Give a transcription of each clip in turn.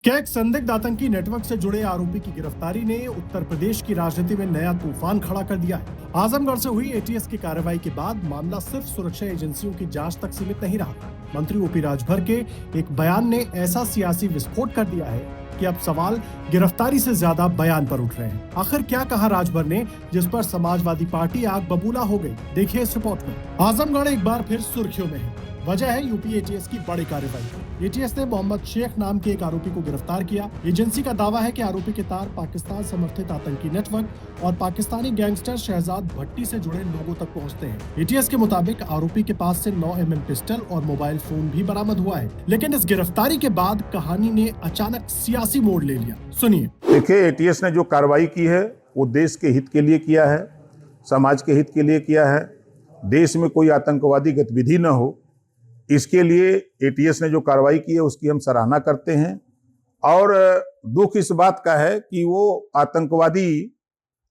क्या एक संदिग्ध आतंकी नेटवर्क से जुड़े आरोपी की गिरफ्तारी ने उत्तर प्रदेश की राजनीति में नया तूफान खड़ा कर दिया है। आजमगढ़ से हुई एटीएस की कार्रवाई के बाद मामला सिर्फ सुरक्षा एजेंसियों की जांच तक सीमित नहीं रहा। मंत्री ओपी राजभर के एक बयान ने ऐसा सियासी विस्फोट कर दिया है कि अब सवाल गिरफ्तारी से ज्यादा बयान पर उठ रहे हैं। आखिर क्या कहा राजभर ने, जिस पर समाजवादी पार्टी आग बबूला हो गई? देखिए इस रिपोर्ट में। आजमगढ़ एक बार फिर सुर्खियों में है। वजह है यूपी एटीएस की बड़ी कार्रवाई। एटीएस ने मोहम्मद शेख नाम के एक आरोपी को गिरफ्तार किया। एजेंसी का दावा है कि आरोपी के तार पाकिस्तान समर्थित आतंकी नेटवर्क और पाकिस्तानी गैंगस्टर शहजाद भट्टी से जुड़े लोगों तक पहुंचते हैं। एटीएस के मुताबिक आरोपी के पास से 9 mm पिस्टल और मोबाइल फोन भी बरामद हुआ है। लेकिन इस गिरफ्तारी के बाद कहानी ने अचानक सियासी मोड़ ले लिया। सुनिए। देखिए, एटीएस ने जो कार्रवाई की है वो देश के हित के लिए किया है, समाज के हित के लिए किया है। देश में कोई आतंकवादी गतिविधि न हो, इसके लिए एटीएस ने जो कार्रवाई की है उसकी हम सराहना करते हैं। और दुख इस बात का है कि वो आतंकवादी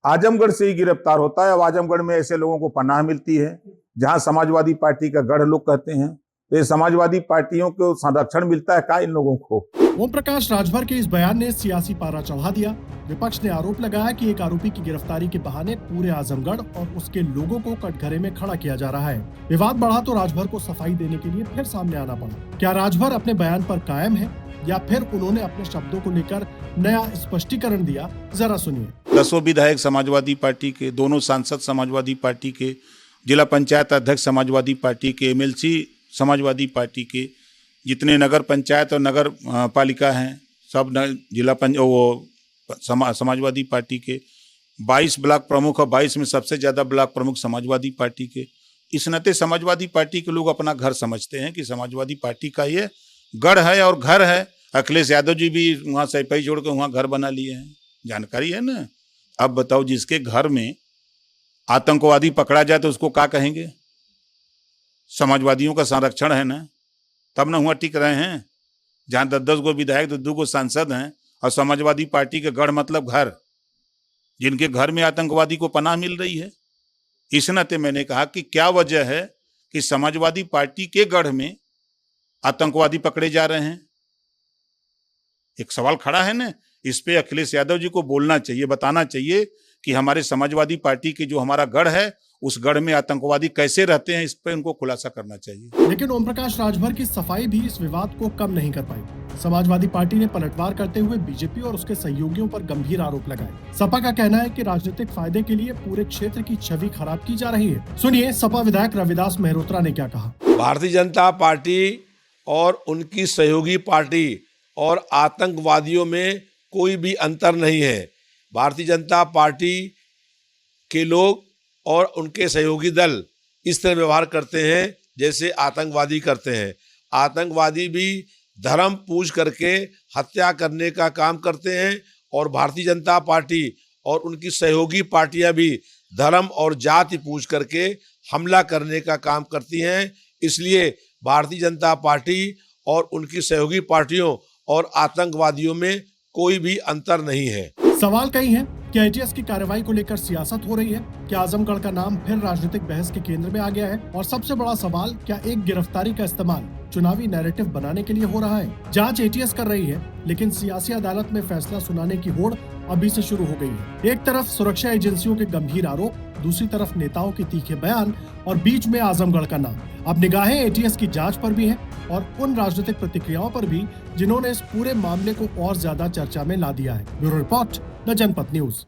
आजमगढ़ से ही गिरफ्तार होता है। अब आजमगढ़ में ऐसे लोगों को पनाह मिलती है जहां समाजवादी पार्टी का गढ़ लोग कहते हैं, तो ये समाजवादी पार्टियों को संरक्षण मिलता है का इन लोगों को? ओम प्रकाश राजभर के इस बयान ने सियासी पारा चढ़ा दिया। विपक्ष ने आरोप लगाया कि एक आरोपी की गिरफ्तारी के बहाने पूरे आजमगढ़ और उसके लोगों को कटघरे में खड़ा किया जा रहा है। विवाद बढ़ा तो राजभर को सफाई देने के लिए फिर सामने आना पड़ा। क्या राजभर अपने बयान पर कायम है या फिर उन्होंने अपने शब्दों को लेकर नया स्पष्टीकरण दिया? जरा सुनिए। 10 विधायक समाजवादी पार्टी के, दोनों सांसद समाजवादी पार्टी के, जिला पंचायत अध्यक्ष समाजवादी पार्टी के, MLC समाजवादी पार्टी के, जितने नगर पंचायत और नगर पालिका हैं सब जिला समाजवादी पार्टी के, 22 ब्लॉक प्रमुख और 22 में सबसे ज़्यादा ब्लॉक प्रमुख समाजवादी पार्टी के। इस नाते समाजवादी पार्टी के लोग अपना घर समझते हैं कि समाजवादी पार्टी का ये गढ़ है और घर है। अखिलेश यादव जी भी वहाँ सैपाई जोड़ के वहाँ घर बना लिए हैं, जानकारी है ना। अब बताओ, जिसके घर में आतंकवादी पकड़ा जाए तो उसको क्या कहेंगे? समाजवादियों का संरक्षण है ना, तब ना हुआ टिक रहे हैं। जहाँ 10-10 गो विधायक, 2 गो सांसद हैं और समाजवादी पार्टी के गढ़ मतलब घर, जिनके घर में आतंकवादी को पनाह मिल रही है। इस नाते मैंने कहा कि क्या वजह है कि समाजवादी पार्टी के गढ़ में आतंकवादी पकड़े जा रहे हैं? एक सवाल खड़ा है ना। इस पे अखिलेश यादव जी को बोलना चाहिए, बताना चाहिए कि हमारे समाजवादी पार्टी की जो हमारा गढ़ है उस गढ़ में आतंकवादी कैसे रहते हैं, इस पे उनको खुलासा करना चाहिए। लेकिन ओम प्रकाश राजभर की सफाई भी इस विवाद को कम नहीं कर पाई। समाजवादी पार्टी ने पलटवार करते हुए बीजेपी और उसके सहयोगियों पर गंभीर आरोप लगाए। सपा का कहना है कि राजनीतिक फायदे के लिए पूरे क्षेत्र की छवि खराब की जा रही है। सुनिए सपा विधायक रविदास मेहरोत्रा ने क्या कहा। भारतीय जनता पार्टी और उनकी सहयोगी पार्टी और आतंकवादियों में कोई भी अंतर नहीं है। भारतीय जनता पार्टी के लोग और उनके सहयोगी दल इस तरह व्यवहार करते हैं जैसे आतंकवादी करते हैं। आतंकवादी भी धर्म पूछ करके हत्या करने का काम करते हैं और भारतीय जनता पार्टी और उनकी सहयोगी पार्टियां भी धर्म और जाति पूछ करके हमला करने का काम करती हैं। इसलिए भारतीय जनता पार्टी और उनकी सहयोगी पार्टियों और आतंकवादियों में कोई भी अंतर नहीं है। सवाल कई हैं। क्या एटीएस की कार्रवाई को लेकर सियासत हो रही है? क्या आजमगढ़ का नाम फिर राजनीतिक बहस के केंद्र में आ गया है? और सबसे बड़ा सवाल, क्या एक गिरफ्तारी का इस्तेमाल चुनावी नैरेटिव बनाने के लिए हो रहा है? जांच एटीएस कर रही है, लेकिन सियासी अदालत में फैसला सुनाने की होड़ अभी से शुरू हो गई है। एक तरफ सुरक्षा एजेंसियों के गंभीर आरोप, दूसरी तरफ नेताओं के तीखे बयान और बीच में आजमगढ़ का नाम। अब निगाहें एटीएस की जांच पर भी हैं और उन राजनीतिक प्रतिक्रियाओं पर भी जिन्होंने इस पूरे मामले को और ज्यादा चर्चा में ला दिया है। Bureau report, the Janpath news.